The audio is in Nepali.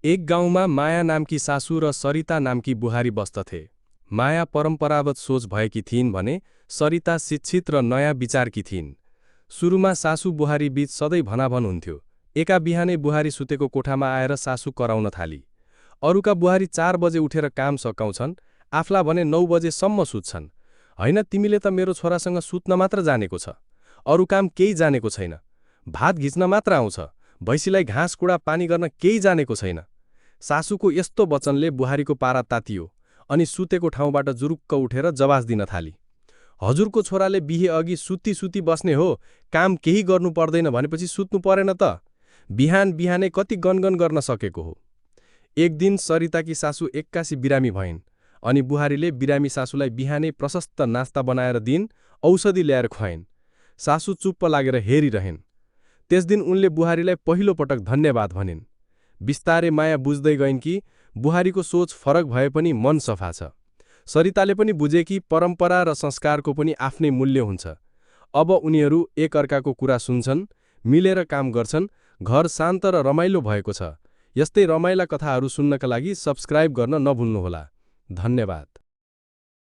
एक गाउँमा माया नामकी सासू र सरिता नामकी बुहारी बस्दथे। माया परम्परागत सोच भएकी थिइन् भने सरिता शिक्षित र नयाँ विचारकी थिइन्। सुरुमा सासू बुहारी बीच सधैँ भनाभन हुन्थ्यो। एका बिहानै बुहारी सुतेको कोठामा आएर सासू कराउन थाली। अरूका बुहारी 4 बजे उठेर काम सकाउँछन्, आफला भने 9 बजेसम्म सुत्छन्। हैन, तिमीले त मेरो छोरासँग सुत्न मात्र जानेको छ, अरू काम केही जानेको छैन। भात घिच्न मात्र आउँछ, भैँसीलाई घाँस कुडा पानी गर्न केही जानेको छैन। सासूको यस्तो वचनले बुहारीको पारा तातियो अनि सुतेको ठाउँबाट जुरुक्क उठेर जवास दिन थाली। हजुरको छोराले बिहे अघि सुती सुती बस्ने हो, काम केही गर्नु पर्दैन भनेपछि सुत्नु परेन त। बिहान बिहानै कति गनगन गर्न सकेको हो। एक दिन सरिताकी सासू एक्कासी बिरामी भइन् अनि बुहारीले बिरामी सासूलाई बिहानै प्रशस्त नास्ता बनाएर दिइन्, औषधि ल्याएर खुवाइन्। सासू चुप्प लागेर हेरिरहन्। त्यस दिन उनले बुहारीलाई पहिलो पटक धन्यवाद भनिन्। बिस्तारै माया बुझ्दै गइन् कि बुहारीको सोच फरक भए पनि मन सफा छ। सरिताले पनि बुझे कि परम्परा र संस्कारको पनि आफ्नै मूल्य हुन्छ। अब उनीहरू एक अर्काको कुरा सुन्छन्, मिलेर काम गर्छन्, घर शान्त र रमाइलो भएको छ। यस्तै रमाइला कथाहरू सुन्नका लागि सब्स्क्राइब गर्न नभुल्नुहोला। धन्यवाद।